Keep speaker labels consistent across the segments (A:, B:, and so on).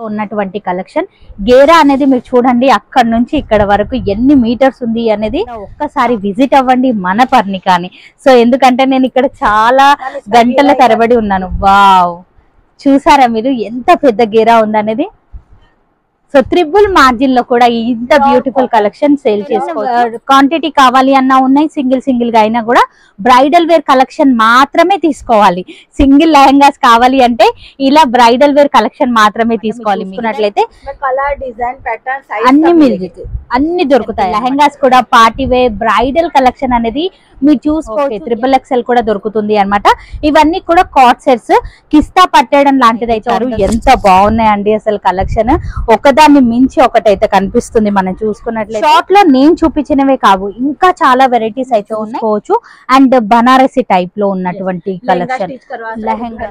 A: ఉన్నటువంటి కలెక్షన్ గేరా అనేది మీరు చూడండి అక్కడ నుంచి ఇక్కడ వరకు ఎన్ని మీటర్స్ ఉంది అనేది ఒక్కసారి విజిట్ అవ్వండి మన పర్ణికాని. సో ఎందుకంటే నేను ఇక్కడ చాలా గంటల తరబడి ఉన్నాను. వావ్, చూసారా మీరు ఎంత పెద్ద గేరా ఉందనేది. సో ట్రిపుల్ మార్జిన్ లో కూడా ఇంత బ్యూటిఫుల్ కలెక్షన్ సేల్ చేసుకోవచ్చు. క్వాంటిటీ కావాలి అన్నా ఉన్నాయి, సింగిల్ గా అయినా కూడా. బ్రైడల్ వేర్ కలెక్షన్ మాత్రమే తీసుకోవాలి. సింగిల్ లెహంగాస్ కావాలి అంటే ఇలా బ్రైడల్ వేర్ కలెక్షన్ మాత్రమే తీసుకోవాలి. మీకున్నట్లయితే
B: కలర్, డిజైన్, ప్యాటర్న్,
A: అన్ని దొరుకుతాయి. లెహంగాస్ కూడా పార్టీ వేర్, బ్రైడల్ కలెక్షన్ అనేది మీరు చూసుకోవచ్చు. ట్రిపుల్ ఎక్స్ఎల్ కూడా దొరుకుతుంది అన్నమాట. ఇవన్నీ కూడా కాట్ సెట్స్, కిస్తా పట్టేయడం లాంటిది అయితే ఎంత బాగున్నాయండి అసలు కలెక్షన్. ఒకదాన్ని మించి ఒకటైతే కనిపిస్తుంది మనం చూసుకున్నట్లయితే. షార్ట్ లో నేను చూపించినవే కావు, ఇంకా చాలా వెరైటీస్ అయితే ఉన్నాయో. అండ్ బనారసి టైప్ లో ఉన్నటువంటి కలెక్షన్ లెహంగా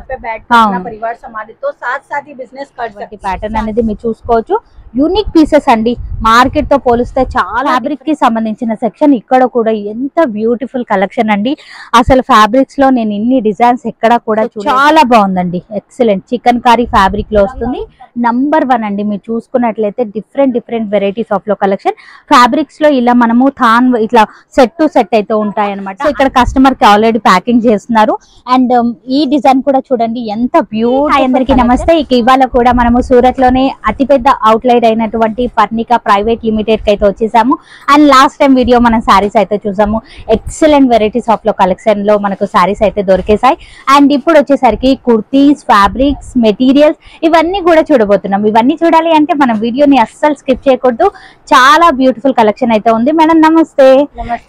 A: ప్యాటర్న్ అనేది మీరు చూసుకోవచ్చు. యూనిక్ పీసెస్ అండి, మార్కెట్ తో పోలిస్తే చాలా ఫ్యాబ్రిక్ కి సంబంధించిన సెక్షన్. ఇక్కడ కూడా ఎంత బ్యూటిఫుల్ కలెక్షన్ అండి. అసలు ఫ్యాబ్రిక్స్ లో నేను ఇన్ని డిజైన్స్ ఎక్కడ కూడా చాలా బాగుందండి. ఎక్సలెంట్. చికెన్ కారీ ఫ్యాబ్రిక్ లో వస్తుంది. నంబర్ 1 అండి. మీరు చూసుకున్నట్లయితే డిఫరెంట్ వెరైటీస్ ఆఫ్ లో కలెక్షన్. ఫ్యాబ్రిక్స్ లో ఇలా మనము థాన్ ఇట్లా సెట్ టు సెట్ అయితే ఉంటాయి అనమాట. సో ఇక్కడ కస్టమర్ కి ఆల్రెడీ ప్యాకింగ్ చేస్తున్నారు. అండ్ ఈ డిజైన్ కూడా చూడండి ఎంత బ్యూటిఫుల్. అందరికి నమస్తే. ఇక ఇవాళ కూడా మనము సూరత్ లోనే అతిపెద్ద అవుట్లెట్ అయినటువంటి పర్ణికా ప్రైవేట్ లిమిటెడ్ కి అయితే వచ్చేసాము. అండ్ లాస్ట్ టైం వీడియో మనం శారీస్ అయితే చూసాము. ఎక్సలెంట్ వెరైటీస్ ఆఫ్ లో కలెక్షన్ లో మనకు శారీస్ అయితే దొరికేసాయి. అండ్ ఇప్పుడు వచ్చేసరికి కుర్తీస్, ఫ్యాబ్రిక్స్, మెటీరియల్స్ ఇవన్నీ కూడా చూడబోతున్నాం. ఇవన్నీ చూడాలి అంటే మనం వీడియోని అస్సలు స్కిప్ చేయకూడదు. చాలా బ్యూటిఫుల్ కలెక్షన్ అయితే ఉంది. మేడం నమస్తే.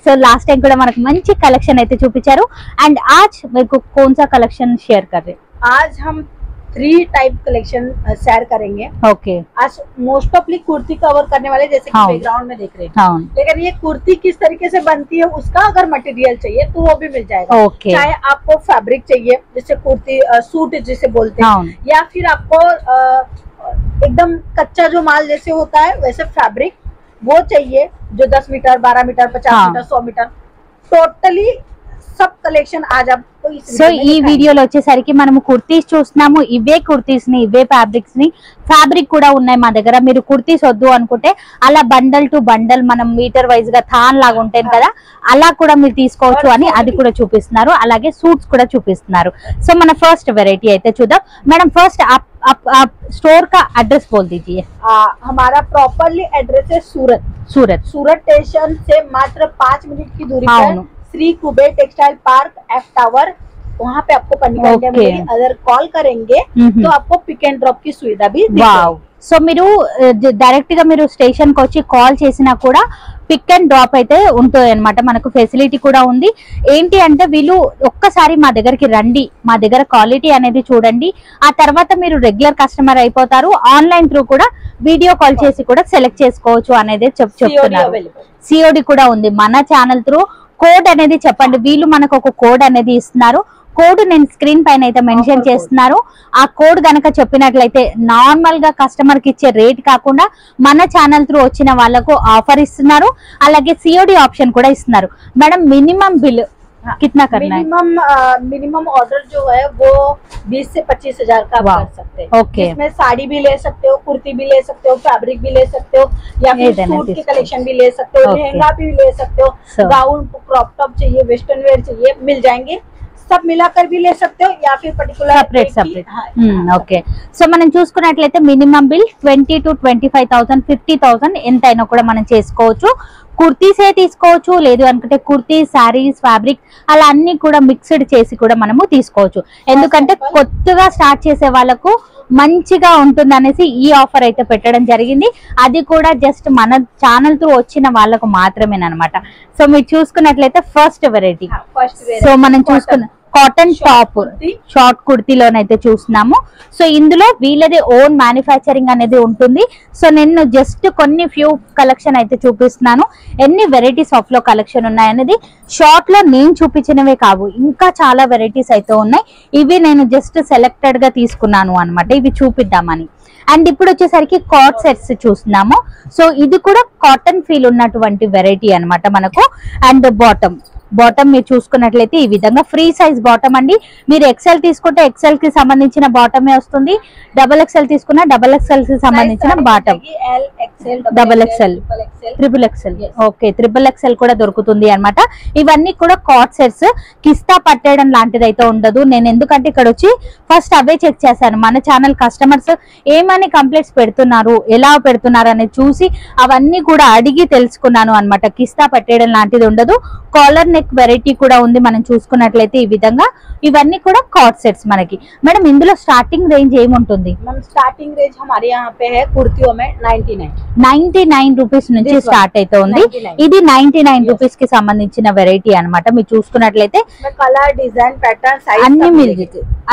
A: సో లాస్ట్ టైం కూడా మనకు మంచి కలెక్షన్ అయితే చూపించారు. అండ్ आज मेरे को कौन सा कलेक्शन शेयर कर रहे?
B: आज हम 3 टाइप कलेक्शन शेयर करेंगे.
A: ओके.
B: आज मोस्ट ऑफली कुर्ती कवर करने वाले, जैसे कि बैकग्राउंड में देख रहे हैं. लेकिन ये कुर्ती किस तरीके से बनती है उसका अगर मटेरियल चाहिए तो वो भी मिल जाएगा. चाहे आपको फैब्रिक चाहिए जैसे कुर्ती सूट जिसे बोलते हैं, या फिर आपको एकदम कच्चा जो माल जैसे होता है वैसे फैब्रिक वो चाहिए, जो 10 metre, 12 metre, 50 metre, 100 metre, totally सब कलेक्शन आज आप.
A: సో ఈ వీడియోలో వచ్చేసరికి మనము కుర్తీస్ చూస్తున్నాము. ఇవే కుర్తీస్ ని, ఇవే ఫ్యాబ్రిక్స్ ని, ఫ్యాబ్రిక్ కూడా ఉన్నాయి మా దగ్గర. మీరు కుర్తీస్ వద్దు అనుకుంటే అలా బండల్ టు బండల్ మనం మీటర్ వైజ్ గా థాన్ లాగా ఉంటాయి కదా, అలా కూడా మీరు తీసుకోవచ్చు అని అది కూడా చూపిస్తున్నారు. అలాగే సూట్స్ కూడా చూపిస్తున్నారు. సో మన ఫస్ట్ వెరైటీ అయితే చూద్దాం. మేడం ఫస్ట్ आप स्टोर का एड्रेस बोल दीजिए.
B: हमारा प्रॉपरली एड्रेस है सूरत स्टेशन से मात्र 5 मिनट की दूरी पर Shri Kuber textile park, F tower, वहाँ पे आपको पर्णिका इंडिया में अगर कॉल करेंगे तो आपको पिक एंड ड्रॉप की सुविधा भी
A: वाव. సో మీరు డైరెక్ట్ గా మీరు స్టేషన్ కి వచ్చి కాల్ చేసినా కూడా పిక్ అండ్ డ్రాప్ అయితే ఉంటుంది అనమాట. మనకు ఫెసిలిటీ కూడా ఉంది. ఏంటి అంటే వీళ్ళు ఒక్కసారి మా దగ్గరికి రండి, మా దగ్గర క్వాలిటీ అనేది చూడండి, ఆ తర్వాత మీరు రెగ్యులర్ కస్టమర్ అయిపోతారు. ఆన్లైన్ త్రూ కూడా వీడియో కాల్ చేసి కూడా సెలెక్ట్ చేసుకోవచ్చు అనేది చెప్తున్నారు. సిఓడి కూడా ఉంది. మన ఛానల్ త్రూ కోడ్ అనేది చెప్పండి. వీళ్ళు మనకు ఒక కోడ్ అనేది ఇస్తున్నారు. కోడ్ నేను స్క్రీన్ పైన అయితే మెన్షన్ చేస్తున్నారు. ఆ కోడ్ గనక చెప్పినట్లయితే నార్మల్ గా కస్టమర్ కి ఇచ్చే రేట్ కాకుండా మన ఛానల్ త్రూ వచ్చిన వాళ్ళకు ఆఫర్ ఇస్తున్నారు. అలాగే సిఓడి ఆప్షన్ కూడా ఇస్తున్నారు. మేడం మినిమం బిల్ कितना करना है?
B: मिनिमम ऑर्डर जो है वो 20 से 25 हजार का कर सकते हैं.
A: ओके.
B: इसमें साड़ी भी ले सकते हो, कुर्ती भी ले सकते हो, फैब्रिक भी ले सकते हो, या फिर सूट की कलेक्शन भी ले सकते हो, लहंगा भी ले सकते हो, गाउन, क्रॉप टॉप चाहिए, वेस्टर्न वेयर चाहिए, मिल जाएंगे. सब मिलाकर भी ले सकते हो या फिर पर्टिकुलर
A: सेपरेट. ఓకే. సో మనం చూసుకున్నట్లయితే మినిమం బిల్ 20 to 25,000, 50,000 ఎంతైనా కూడా మనం చేసుకోవచ్చు. కుర్తీసే తీసుకోవచ్చు, లేదు అనుకుంటే కుర్తీ, శారీస్, ఫ్యాబ్రిక్ అలా అన్ని కూడా మిక్స్డ్ చేసి కూడా మనము తీసుకోవచ్చు. ఎందుకంటే కొత్తగా స్టార్ట్ చేసే వాళ్ళకు మంచిగా ఉంటుంది అనేసి ఈ ఆఫర్ అయితే పెట్టడం జరిగింది. అది కూడా జస్ట్ మన ఛానల్ త్రూ వచ్చిన వాళ్ళకు మాత్రమేనమాట. సో మీరు చూసుకున్నట్లయితే ఫస్ట్ వెరైటీ. సో మనం చూసుకున్న కాటన్ టాప్ షార్ట్ కుర్తీలోనైతే చూస్తున్నాము. సో ఇందులో వీళ్ళది ఓన్ మ్యానుఫ్యాక్చరింగ్ అనేది ఉంటుంది. సో నేను జస్ట్ కొన్ని ఫ్యూ కలెక్షన్ అయితే చూపిస్తున్నాను. ఎన్ని వెరైటీస్ ఆఫ్ లో కలెక్షన్ ఉన్నాయనేది షార్ట్ లో నేను చూపించినవే కావు, ఇంకా చాలా వెరైటీస్ అయితే ఉన్నాయి. ఇవి నేను జస్ట్ సెలెక్టెడ్ గా తీసుకున్నాను అనమాట, ఇవి చూపిద్దామని. అండ్ ఇప్పుడు వచ్చేసరికి కాట్ సెట్స్ చూస్తున్నాము. సో ఇది కూడా కాటన్ ఫీల్ ఉన్నటువంటి వెరైటీ అనమాట మనకు. అండ్ బాటమ్ బాటమ్ మీరు చూసుకున్నట్లయితే ఈ విధంగా ఫ్రీ సైజ్ బాటమ్ అండి. మీరు ఎక్సెల్ తీసుకుంటే ఎక్సెల్ కి సంబంధించిన బాటమే వస్తుంది, డబుల్ ఎక్సెల్ తీసుకున్న డబుల్ ఎక్సెల్ కి సంబంధించిన bottom, double XL, triple XL, okay triple XL కూడా దొరుకుతుంది అన్నమాట. ఇవన్నీ కూడా కాట్ సెట్స్, కిస్తా పట్టేయడం లాంటిది అయితే ఉండదు. నేను ఎందుకంటే ఇక్కడ వచ్చి ఫస్ట్ అవే చెక్ చేశాను, మన ఛానల్ కస్టమర్స్ ఏమని కంప్లైంట్స్ పెడుతున్నారు, ఎలా పెడుతున్నారు అనేది చూసి అవన్నీ కూడా అడిగి తెలుసుకున్నాను అన్నమాట. కిస్తా పట్టేయడం లాంటిది ఉండదు. కాలర్ నెక్ వెరైటీ కూడా ఉంది మనం చూసుకున్నట్లయితే ఈ విధంగా. ఇవన్నీ కూడా కాట్ సెట్స్ మనకి. మేడం ఇందులో స్టార్టింగ్ రేంజ్ ఏముంటుంది?
B: స్టార్టింగ్ రేంజ్ हमारे यहाँ पे है कुर्तियों में
A: 99 రూపీస్ నుంచి స్టార్ట్ అయితే ఉంది. ఇది 99 రూపీస్ కి సంబంధించిన వెరైటీ అన్నమాట. మీరు చూసుకున్నట్లయితే
B: కలర్, డిజైన్, ప్యాటర్న్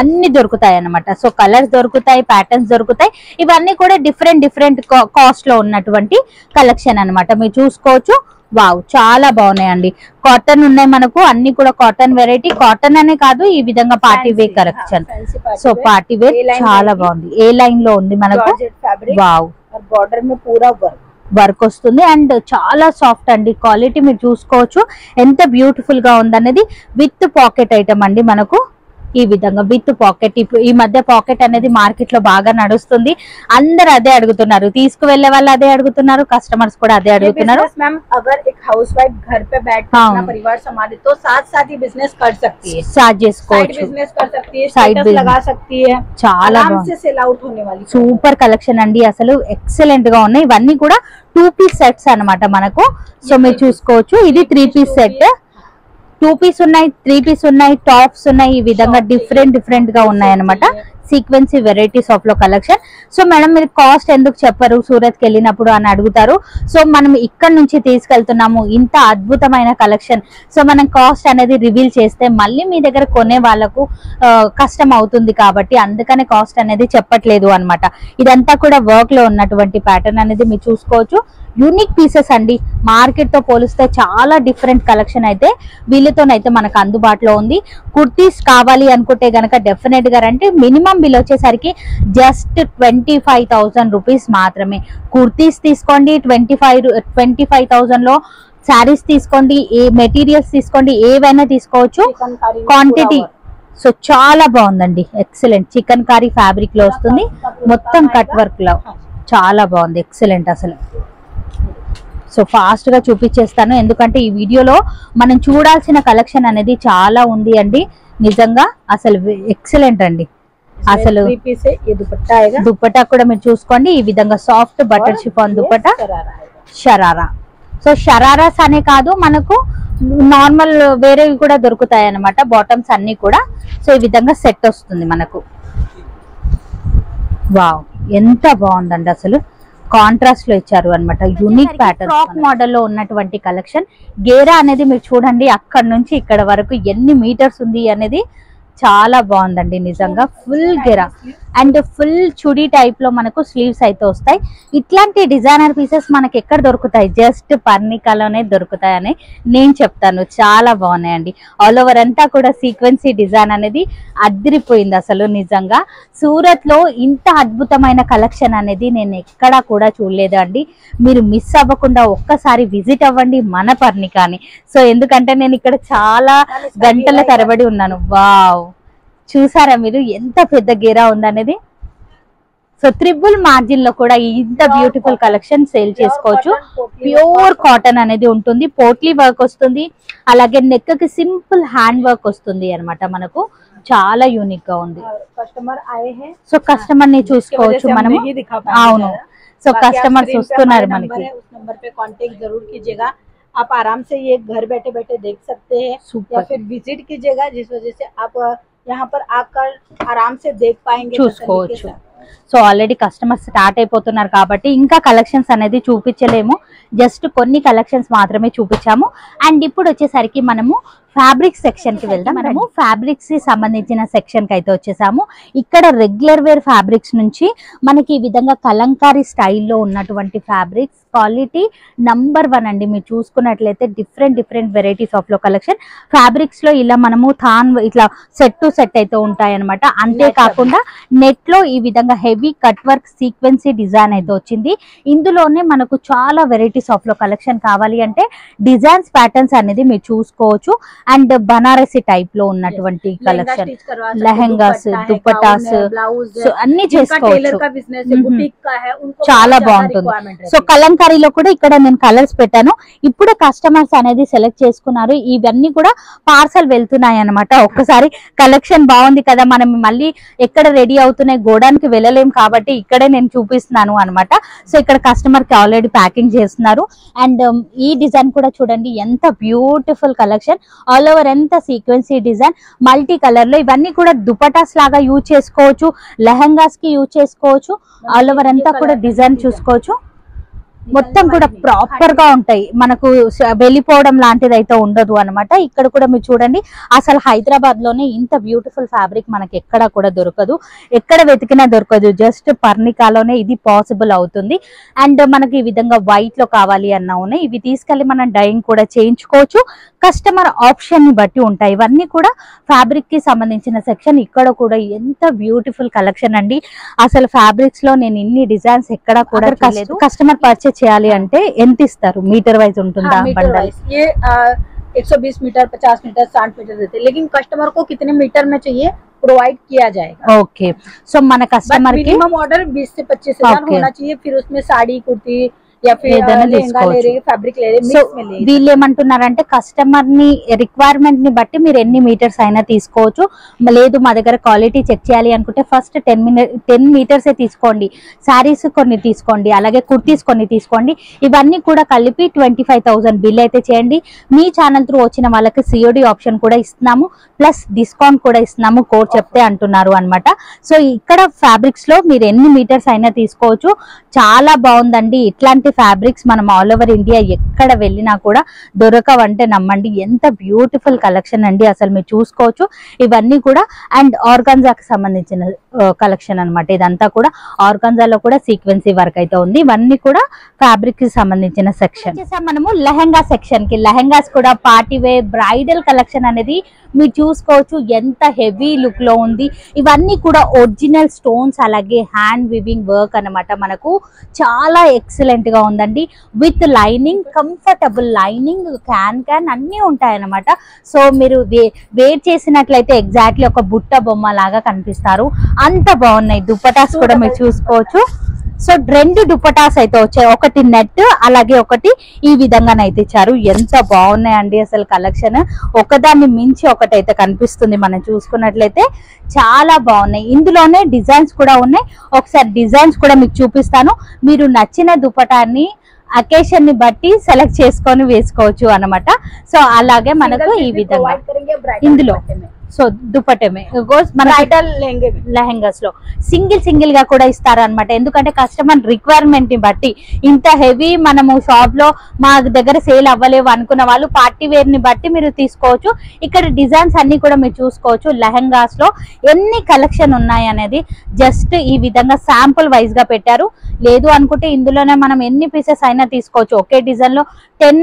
A: అన్ని దొరుకుతాయి అన్నమాట. సో కలర్స్ దొరుకుతాయి, ప్యాటర్న్స్ దొరుకుతాయి. ఇవన్నీ కూడా డిఫరెంట్ కాస్ట్ లో ఉన్నటువంటి కలెక్షన్ అన్నమాట. మీరు చూసుకోవచ్చు. వావ్, చాలా బాగున్నాయండి. కాటన్ ఉన్నాయి మనకు, అన్ని కూడా కాటన్ వెరైటీ. కాటన్ అనే కాదు, ఈ విధంగా party wear collection. So party wear చాలా బాగుంది. ఏ లైన్ లో ఉంది మనకు. వావ్,
B: బॉर्डर में पूरा
A: వర్క్ వస్తుంది అండ్ చాలా సాఫ్ట్ అండి. క్వాలిటీ మీరు చూసుకోవచ్చు ఎంత బ్యూటిఫుల్ గా ఉందనేది. విత్ పాకెట్ ఐటమ్ అండి మనకు. ఈ విధంగా విత్ పాకెట్. ఈ మధ్య పాకెట్ అనేది మార్కెట్ లో బాగా నడుస్తుంది. అందరు అదే అడుగుతున్నారు, తీసుకువెళ్లే వాళ్ళు అదే అడుగుతున్నారు, కస్టమర్స్ కూడా అదే అడుగుతున్నారు.
B: मैम अगर एक हाउसवाइफ घर पे बैठ कर अपना परिवार संभाले तो साथ ही बिजनेस कर सकती है,
A: स्टार्ट చేసుకోవచ్చు,
B: बिजनेस कर सकती है,
A: साइड
B: स्टेटस लगा सकती है.
A: చాలా
B: आराम से सेल आउट होने वाली
A: సూపర్ కలెక్షన్ అండి. అసలు ఎక్సలెంట్ గా ఉన్నాయి. ఇవన్నీ కూడా 2 పీస్ సెట్స్ అన్నమాట మనకు. సో మీరు చూసుకోవచ్చు. ఇది 3 పీస్ సెట్. 2 పీస్ ఉన్నాయి, 3 పీస్ ఉన్నాయి, టాప్స్ ఉన్నాయి. ఈ విధంగా డిఫరెంట్ గా ఉన్నాయి అన్నమాట. సీక్వెన్సీ వెరైటీస్ ఆఫ్ లో కలెక్షన్. సో మేడం మీరు కాస్ట్ ఎందుకు చెప్పరు సూరత్ కి వెళ్ళినప్పుడు అని అడుగుతారు. సో మనం ఇక్కడ నుంచి తీసుకెళ్తున్నాము ఇంత అద్భుతమైన కలెక్షన్. సో మనం కాస్ట్ అనేది రివీల్ చేస్తే మళ్ళీ మీ దగ్గర కొనే వాళ్ళకు కష్టం అవుతుంది కాబట్టి అందుకనే కాస్ట్ అనేది చెప్పట్లేదు అన్నమాట. ఇదంతా కూడా వర్క్ లో ఉన్నటువంటి ప్యాటర్న్ అనేది మీరు చూసుకోవచ్చు. యూనిక్ పీసెస్ అండి. మార్కెట్ తో పోలిస్తే చాలా డిఫరెంట్ కలెక్షన్ అయితే వీళ్ళతోనైతే మనకు అందుబాటులో ఉంది. కుర్తీస్ కావాలి అనుకుంటే గనక డెఫినెట్ గా రండి. మినిమం బిల్ వచ్చేసరికి జస్ట్ 25,000 రూపీస్ మాత్రమే. కుర్తీస్ తీసుకోండి 25,000 లో, శారీస్ తీసుకోండి, ఏ మెటీరియల్స్ తీసుకోండి, ఏవైనా తీసుకోవచ్చు. క్వాంటిటీ సో చాలా బాగుందండి. ఎక్సలెంట్. చికెన్ కారీ ఫ్యాబ్రిక్ లో వస్తుంది, మొత్తం కట్ వర్క్ లో చాలా బాగుంది. ఎక్సలెంట్ అసలు. సో ఫాస్ట్ గా చూపించేస్తాను ఎందుకంటే ఈ వీడియోలో మనం చూడాల్సిన కలెక్షన్ అనేది చాలా ఉంది అండి. నిజంగా అసలు ఎక్సలెంట్ అండి. అసలు దుపట్టా కూడా మీరు చూసుకోండి. ఈ విధంగా soft butter chiffon dupatta, sharara. So shararas అనే కాదు, మనకు నార్మల్ వేరేవి కూడా దొరుకుతాయి అన్నమాట. బాటమ్స్ అన్ని కూడా. సో ఈ విధంగా సెట్ వస్తుంది మనకు. వావ్, ఎంత బాగుందండి అసలు. కాంట్రాస్ట్ లో ఇచ్చారు అన్నమాట. Unique pattern. ఫ్రాక్ మోడల్ లో ఉన్నటువంటి కలెక్షన్. గేరా అనేది మీరు చూడండి, అక్కడ నుంచి ఇక్కడ వరకు ఎన్ని మీటర్స్ ఉంది అనేది చాలా బాగుందండి నిజంగా. Full Gera and full chudi type లో మనకు స్లీవ్స్ అయితే వస్తాయి. ఇట్లాంటి డిజైనర్ పీసెస్ మనకి ఎక్కడ దొరుకుతాయి? జస్ట్ పర్ణికాలోనే దొరుకుతాయని నేను చెప్తాను. చాలా బాగున్నాయండి. ఆల్ ఓవర్ అంతా కూడా సీక్వెన్సీ డిజైన్ అనేది అదిరిపోయింది అసలు నిజంగా. సూరత్ లో ఇంత అద్భుతమైన కలెక్షన్ అనేది నేను ఎక్కడా కూడా చూడలేదు అండి. మీరు మిస్ అవ్వకుండా ఒక్కసారి విజిట్ అవ్వండి మన పర్ణికాని. సో ఎందుకంటే నేను ఇక్కడ చాలా గంటల తరబడి ఉన్నాను. వావ్, చూసారా మీరు ఎంత పెద్ద గేరా ఉందనేది. సో ట్రిపుల్ మార్జిన్ లో కూడా ఇంత బ్యూటిఫుల్ కలెక్షన్ సేల్ చేసుకోవచ్చు. ప్యూర్ కాటన్ అనేది ఉంటుంది, పోట్లీ వర్క్ వస్తుంది, అలాగే నెక్ కి సింపుల్ హ్యాండ్ వర్క్ వస్తుంది అన్నమాట. మనకు చాలా యూనిక్ గా ఉంది. సో కస్టమర్ ని చూసుకోవచ్చు మనం. అవును, సో కస్టమర్స్ వస్తున్నారు మనకి.
B: आप आराम से ये घर बैठे बैठे देख सकते हैं या फिर विजिट कीजिएगा, जिस वजह से आप यहाँ पर आकर आराम से देख पाएंगे.
A: చూసుకోవచ్చు. సో ఆల్రెడీ కస్టమర్స్ స్టార్ట్ అయిపోతున్నారు కాబట్టి ఇంకా కలెక్షన్స్ అనేది చూపించలేము. జస్ట్ కొన్ని కలెక్షన్స్ మాత్రమే చూపించాము. అండ్ ఇప్పుడు వచ్చేసరికి మనము ఫ్యాబ్రిక్ సెక్షన్ కి వెళ్దాం. మనము ఫ్యాబ్రిక్స్ కి సంబంధించిన సెక్షన్ కి అయితే వచ్చేసాము. ఇక్కడ రెగ్యులర్ వేర్ ఫ్యాబ్రిక్స్ నుంచి మనకి ఈ విధంగా కలంకారీ స్టైల్లో ఉన్నటువంటి ఫ్యాబ్రిక్స్ క్వాలిటీ నంబర్ 1 అండి. మీరు చూసుకున్నట్లయితే డిఫరెంట్ వెరైటీస్ ఆఫ్ లో కలెక్షన్. ఫ్యాబ్రిక్స్ లో ఇలా మనము థాన్ ఇట్లా సెట్ టు సెట్ అయితే ఉంటాయి అనమాట. అంతేకాకుండా నెట్ లో ఈ విధంగా విధంగా హెవీ కట్ వర్క్ సీక్వెన్సీ డిజైన్ అయితే వచ్చింది. ఇందులోనే మనకు చాలా వెరైటీస్ ఆఫ్ లో కలెక్షన్ కావాలి అంటే డిజైన్స్ ప్యాటర్న్స్ అనేది మీరు చూసుకోవచ్చు. అండ్ బనారసి టైప్ లో ఉన్నటువంటి కలెక్షన్, లెహెంగాస్, దుపట్టాస్ అన్ని చేసుకోవచ్చు. చాలా బాగుంటుంది. సో కలంకారీలో కూడా ఇక్కడ నేను కలర్స్ పెట్టాను. ఇప్పుడు కస్టమర్స్ అనేది సెలెక్ట్ చేసుకున్నారు. ఇవన్నీ కూడా పార్సల్ వెళ్తున్నాయి అన్నమాట. ఒక్కసారి కలెక్షన్ బాగుంది కదా, మనం మళ్ళీ ఎక్కడ రెడీ అవుతున్నాయి గోడానికి వెళ్ళలేం కాబట్టి ఇక్కడే నేను చూపిస్తున్నాను అన్నమాట. సో ఇక్కడ కస్టమర్ కి ఆల్రెడీ ప్యాకింగ్ చేస్తున్నారు. అండ్ ఈ డిజైన్ కూడా చూడండి ఎంత బ్యూటిఫుల్ కలెక్షన్, ఆల్ ఓవర్ ఎంత సీక్వెన్సీ డిజైన్, మల్టీ కలర్ లో. ఇవన్నీ కూడా దుపటాస్ లాగా యూజ్ చేసుకోవచ్చు, లెహంగాస్ కి యూజ్ చేసుకోవచ్చు. ఆల్ ఓవర్ అంతా కూడా డిజైన్ చూసుకోవచ్చు. మొత్తం కూడా ప్రాపర్ గా ఉంటాయి, మనకు వెళ్ళిపోవడం లాంటిది అయితే ఉండదు అనమాట. ఇక్కడ కూడా మీరు చూడండి, అసలు హైదరాబాద్ లోనే ఇంత బ్యూటిఫుల్ ఫ్యాబ్రిక్ మనకి ఎక్కడ కూడా దొరకదు, ఎక్కడ వెతికినా దొరకదు. జస్ట్ పర్ణికాలోనే ఇది పాసిబుల్ అవుతుంది. అండ్ మనకి ఈ విధంగా వైట్ లో కావాలి అన్నా ఉన్నాయి. ఇవి తీసుకెళ్లి మనం డైయింగ్ కూడా చేయించుకోవచ్చు. కస్టమర్ ఆప్షన్ ని బట్టి ఉంటాయి. ఇవన్నీ కూడా ఫ్యాబ్రిక్ కి సంబంధించిన సెక్షన్. ఇక్కడ కూడా ఎంత బ్యూటిఫుల్ కలెక్షన్ అండి. అసలు ఫ్యాబ్రిక్స్ లో నేను ఇన్ని డిజైన్స్ ఎక్కడ కూడా కస్టమర్ పర్చేస్ చేయాలి అంటే ఎంత ఇస్తారు? మీటర్ వైజ్ ఉంటుందా?
B: 120 मीटर 50 मीटर 60 मीटर देते हैं, लेकिन कस्टमर को कितने मीटर में चाहिए प्रोवाइड किया जाएगा.
A: ओके, सो मन कस्टमर की
B: मिनिमम ऑर्डर 20 से 25 हजार होना चाहिए. फिर उसमें साड़ी, कुर्ती या फिर लहंगा ले रहे, फैब्रिक ले रहे, मिक्स में ले रहे.
A: వీళ్ళు ఏమంటున్నారంటే కస్టమర్ ని రిక్వైర్మెంట్ ని బట్టి మీరు ఎన్ని మీటర్స్ అయినా తీసుకోవచ్చు. లేదు మా దగ్గర క్వాలిటీ చెక్ చేయాలి అనుకుంటే ఫస్ట్ 10 మీటర్స్ తీసుకోండి, శారీస్ కొన్ని తీసుకోండి, అలాగే కుర్తీస్ కొన్ని తీసుకోండి. ఇవన్నీ కూడా కలిపి 25,000 బిల్ అయితే చేయండి. మీ ఛానల్ త్రూ వచ్చిన వాళ్ళకి సిఓడి ఆప్షన్ కూడా ఇస్తున్నాము, ప్లస్ డిస్కౌంట్ కూడా ఇస్తున్నాము కోడ్ చెప్తే అంటున్నారు అన్నమాట. సో ఇక్కడ ఫ్యాబ్రిక్స్ లో మీరు ఎన్ని మీటర్స్ అయినా తీసుకోవచ్చు. చాలా బాగుందండి. ఇట్లాంటి ఫ్యాబ్రిక్స్ మనం ఆల్ ఓవర్ ఇండియా ఎక్కడ వెళ్ళినా కూడా దొరకవంటే నమ్మండి. ఎంత బ్యూటిఫుల్ కలెక్షన్ అండి, అసలు మీరు చూసుకోవచ్చు. ఇవన్నీ కూడా అండ్ ఆర్గాన్జాకి సంబంధించిన కలెక్షన్ అన్నమాట. ఇదంతా కూడా ఆర్గాన్జాలో కూడా సీక్వెన్సీ వర్క్ అయితే ఉంది. ఇవన్నీ కూడా ఫ్యాబ్రిక్ కి సంబంధించిన సెక్షన్. మనము లెహంగా సెక్షన్ కి, లెహంగాస్ కూడా పార్టీ వేర్ బ్రైడల్ కలెక్షన్ అనేది మీరు చూసుకోవచ్చు. ఎంత హెవీ లుక్ లో ఉంది. ఇవన్నీ కూడా ఒరిజినల్ స్టోన్స్, అలాగే హ్యాండ్ వివింగ్ వర్క్ అన్నమాట. మనకు చాలా ఎక్సలెంట్ గా ఉందండి. With lining, comfortable lining, can అన్ని ఉంటాయి అన్నమాట. సో మీరు వేర్ చేసినట్లయితే ఎగ్జాక్ట్లీ ఒక బుట్ట బొమ్మ లాగా కనిపిస్తారు. అంత బాగున్నాయి. దుపటాస్ కూడా మీరు చూసుకోవచ్చు. సో 2 దుపటాస్ అయితే వచ్చాయి, ఒకటి నెట్ అలాగే ఒకటి ఈ విధంగానైతే ఇచ్చారు. ఎంత బాగున్నాయండి అసలు కలెక్షన్. ఒకదాన్ని మించి ఒకటైతే కనిపిస్తుంది. మనం చూసుకున్నట్లయితే చాలా బాగున్నాయి. ఇందులోనే డిజైన్స్ కూడా ఉన్నాయి. ఒకసారి డిజైన్స్ కూడా మీకు చూపిస్తాను. మీరు నచ్చిన దుపటాన్ని అకేషన్ ని బట్టి సెలెక్ట్ చేసుకొని వేసుకోవచ్చు అన్నమాట. సో అలాగే మనకు ఈ విధంగా ఇందులో సో దుపట్టమే మన లెహంగాస్ లో సింగిల్ గా కూడా ఇస్తారు అనమాట. ఎందుకంటే కస్టమర్ రిక్వైర్మెంట్ ని బట్టి, ఇంత హెవీ మనము షాప్ లో మా దగ్గర సేల్ అవ్వలేవు అనుకున్న వాళ్ళు పార్టీ వేర్ ని బట్టి మీరు తీసుకోవచ్చు. ఇక్కడ డిజైన్స్ అన్ని కూడా మీరు చూసుకోవచ్చు. లెహంగాస్ లో ఎన్ని కలెక్షన్ ఉన్నాయి అనేది జస్ట్ ఈ విధంగా శాంపుల్ వైజ్ గా పెట్టారు. లేదు అనుకుంటే ఇందులోనే మనం ఎన్ని పీసెస్ అయినా తీసుకోవచ్చు. ఒకే డిజైన్ లో 10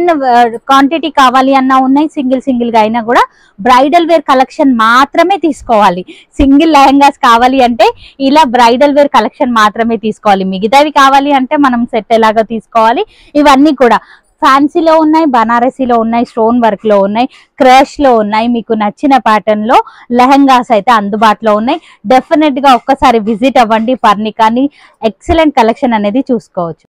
A: క్వాంటిటీ కావాలి అన్నా ఉన్నాయి. సింగిల్ గా అయినా కూడా బ్రైడల్ వేర్ కలెక్షన్ మాత్రమే తీసుకోవాలి. సింగిల్ లెహంగాస్ కావాలి అంటే ఇలా బ్రైడల్ వేర్ కలెక్షన్ మాత్రమే తీసుకోవాలి. మిగతావి కావాలి అంటే మనం సెట్ ఎలాగా తీసుకోవాలి. ఇవన్నీ కూడా ఫ్యాన్సీలో ఉన్నాయి, బనారసీలో ఉన్నాయి, స్టోన్ వర్క్ లో ఉన్నాయి, క్రష్ లో ఉన్నాయి. మీకు నచ్చిన ప్యాటర్న్ లో లెహంగాస్ అయితే అందుబాటులో ఉన్నాయి. డెఫినెట్ గా ఒక్కసారి విజిట్ అవ్వండి పర్ణికాని. ఎక్సలెంట్ కలెక్షన్ అనేది చూసుకోవచ్చు.